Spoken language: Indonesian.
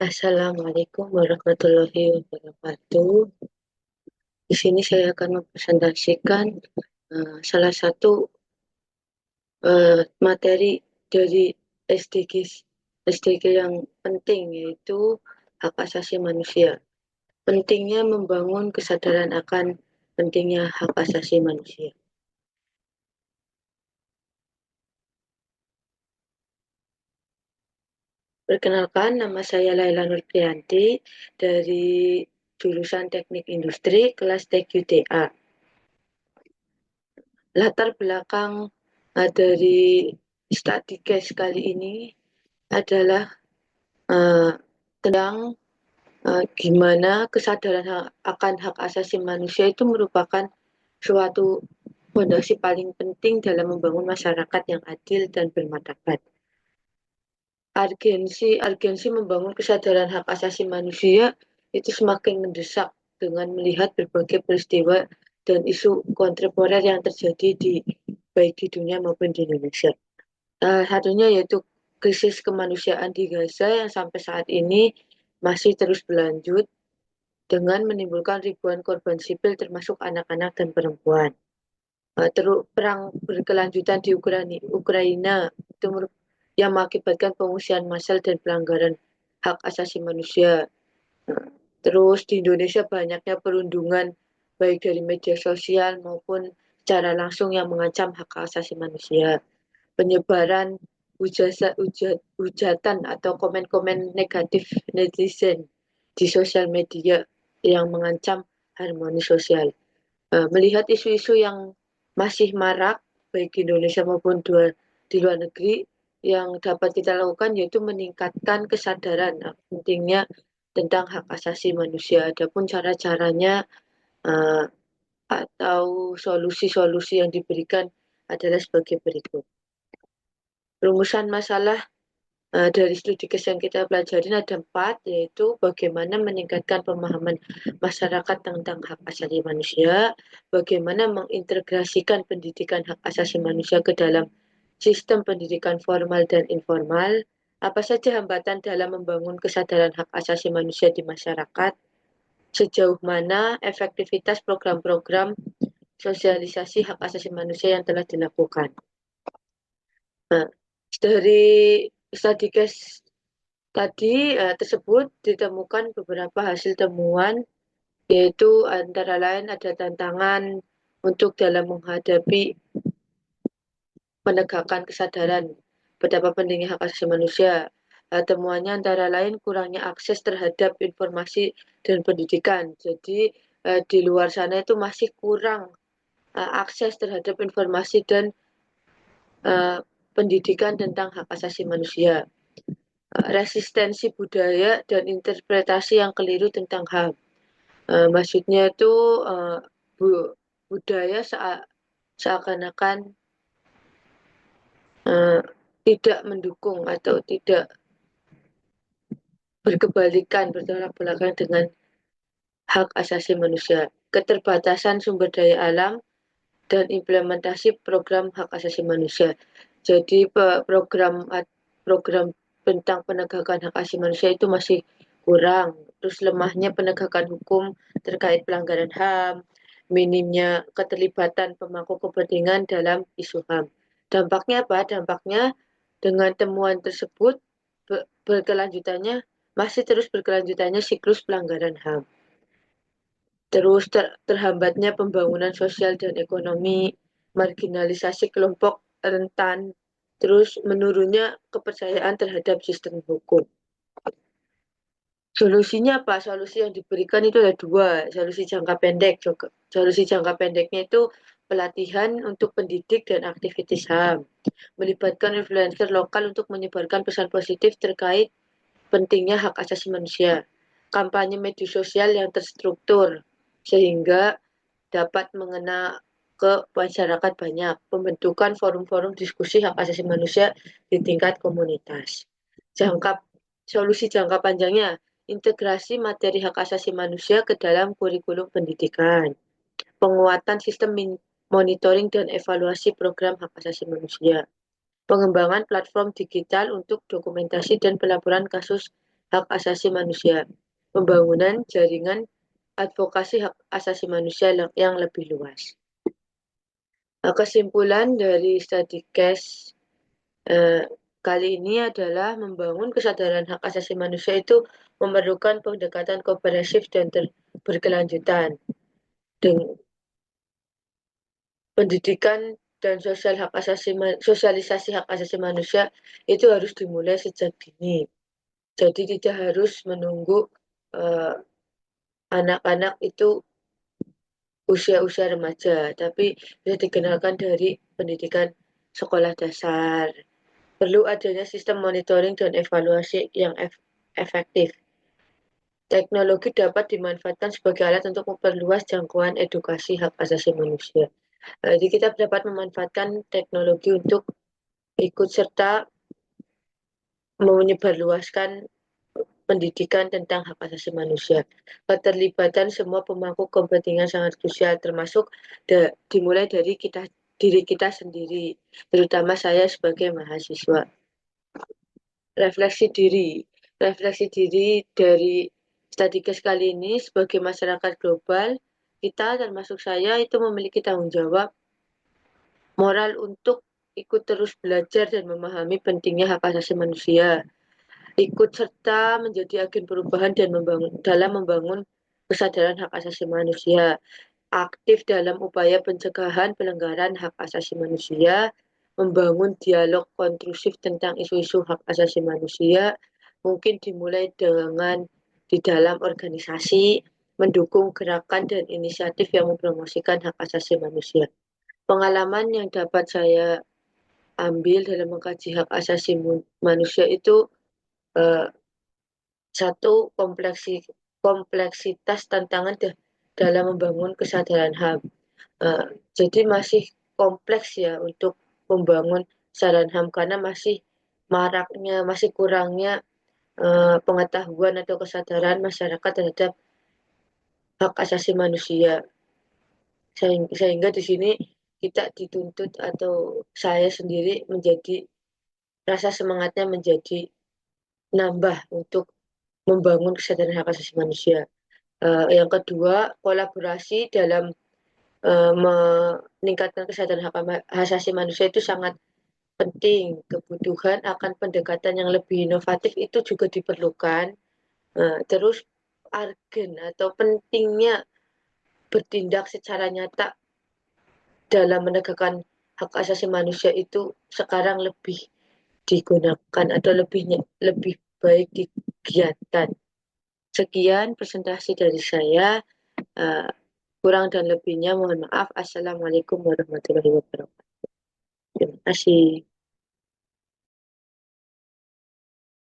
Assalamualaikum warahmatullahi wabarakatuh. Di sini saya akan mempresentasikan salah satu materi dari SDG yang penting, yaitu hak asasi manusia. Pentingnya membangun kesadaran akan pentingnya hak asasi manusia. Perkenalkan, nama saya Laila Nurprianti dari jurusan Teknik Industri kelas TQTA. Latar belakang dari study case kali ini adalah uh, tentang gimana kesadaran akan hak asasi manusia itu merupakan suatu fondasi paling penting dalam membangun masyarakat yang adil dan bermartabat. Urgensi membangun kesadaran hak asasi manusia itu semakin mendesak dengan melihat berbagai peristiwa dan isu kontemporer yang terjadi baik di dunia maupun di Indonesia. Salah satunya yaitu krisis kemanusiaan di Gaza yang sampai saat ini masih terus berlanjut dengan menimbulkan ribuan korban sipil termasuk anak-anak dan perempuan. Perang berkelanjutan di Ukraina itu yang mengakibatkan pengungsian massal dan pelanggaran hak asasi manusia. Terus di Indonesia banyaknya perundungan baik dari media sosial maupun secara langsung yang mengancam hak asasi manusia. Penyebaran hujatan atau komen-komen negatif netizen di sosial media yang mengancam harmoni sosial. Melihat isu-isu yang masih marak baik di Indonesia maupun di luar negeri, yang dapat kita lakukan yaitu meningkatkan kesadaran pentingnya tentang hak asasi manusia. Adapun cara-caranya uh, atau solusi-solusi yang diberikan adalah sebagai berikut. Rumusan masalah dari studi case yang kita pelajarin ada 4, yaitu bagaimana meningkatkan pemahaman masyarakat tentang hak asasi manusia, bagaimana mengintegrasikan pendidikan hak asasi manusia ke dalam sistem pendidikan formal dan informal, apa saja hambatan dalam membangun kesadaran hak asasi manusia di masyarakat, sejauh mana efektivitas program-program sosialisasi hak asasi manusia yang telah dilakukan. Nah, dari studi case tadi tersebut ditemukan beberapa hasil temuan, yaitu antara lain ada tantangan untuk dalam menghadapi penegakan kesadaran betapa pentingnya hak asasi manusia. Temuannya antara lain kurangnya akses terhadap informasi dan pendidikan. Jadi di luar sana itu masih kurang akses terhadap informasi dan uh, pendidikan tentang hak asasi manusia. Resistensi budaya dan interpretasi yang keliru tentang HAM. Maksudnya itu uh, bu, budaya seakan-akan uh, tidak mendukung atau tidak bertolak belakang dengan hak asasi manusia. Keterbatasan sumber daya alam dan implementasi program hak asasi manusia. Jadi program tentang penegakan hak asasi manusia itu masih kurang. Terus lemahnya penegakan hukum terkait pelanggaran HAM, minimnya keterlibatan pemangku kepentingan dalam isu HAM. Dampaknya apa? Dampaknya dengan temuan tersebut berkelanjutannya masih terus berkelanjutannya siklus pelanggaran HAM. Terus terhambatnya pembangunan sosial dan ekonomi, marginalisasi kelompok rentan, terus menurunnya kepercayaan terhadap sistem hukum. Solusinya apa? Solusi yang diberikan itu ada 2, solusi jangka pendek. Solusi jangka pendeknya itu pelatihan untuk pendidik dan aktivitas HAM, melibatkan influencer lokal untuk menyebarkan pesan positif terkait pentingnya hak asasi manusia, kampanye media sosial yang terstruktur sehingga dapat mengena ke masyarakat banyak, pembentukan forum-forum diskusi hak asasi manusia di tingkat komunitas. Jangka Solusi jangka panjangnya, integrasi materi hak asasi manusia ke dalam kurikulum pendidikan, penguatan sistem monitoring dan evaluasi program hak asasi manusia, pengembangan platform digital untuk dokumentasi dan pelaporan kasus hak asasi manusia, pembangunan jaringan advokasi hak asasi manusia yang lebih luas. Kesimpulan dari studi case kali ini adalah membangun kesadaran hak asasi manusia itu memerlukan pendekatan komprehensif dan berkelanjutan. Dengan pendidikan dan sosialisasi hak asasi manusia itu harus dimulai sejak dini. Jadi tidak harus menunggu anak-anak itu usia-usia remaja, tapi bisa dikenalkan dari pendidikan sekolah dasar. Perlu adanya sistem monitoring dan evaluasi yang efektif. Teknologi dapat dimanfaatkan sebagai alat untuk memperluas jangkauan edukasi hak asasi manusia. Jadi kita dapat memanfaatkan teknologi untuk ikut serta menyebarluaskan pendidikan tentang hak asasi manusia. Keterlibatan semua pemangku kepentingan sangat krusial, termasuk dimulai dari diri kita sendiri, terutama saya sebagai mahasiswa. Refleksi diri dari studi case kali ini sebagai masyarakat global, kita termasuk saya itu memiliki tanggung jawab moral untuk ikut terus belajar dan memahami pentingnya hak asasi manusia, ikut serta menjadi agen perubahan dan dalam membangun kesadaran hak asasi manusia, aktif dalam upaya pencegahan pelanggaran hak asasi manusia, membangun dialog konstrusif tentang isu-isu hak asasi manusia, mungkin dimulai dengan di dalam organisasi, mendukung gerakan dan inisiatif yang mempromosikan hak asasi manusia. Pengalaman yang dapat saya ambil dalam mengkaji hak asasi manusia itu eh, satu kompleksitas tantangan dalam membangun kesadaran HAM. Jadi masih kompleks ya untuk membangun kesadaran HAM karena masih maraknya, masih kurangnya pengetahuan atau kesadaran masyarakat terhadap hak asasi manusia. Sehingga di sini kita dituntut atau saya sendiri menjadi rasa semangatnya menjadi nambah untuk membangun kesadaran hak asasi manusia. Yang kedua, kolaborasi dalam meningkatkan kesadaran hak asasi manusia itu sangat penting. Kebutuhan akan pendekatan yang lebih inovatif itu juga diperlukan. Terus argen atau pentingnya bertindak secara nyata dalam menegakkan hak asasi manusia itu sekarang lebih digunakan atau lebih baik digiatkan. Sekian presentasi dari saya. Uh, Kurang dan lebihnya mohon maaf. Assalamualaikum warahmatullahi wabarakatuh. Terima kasih.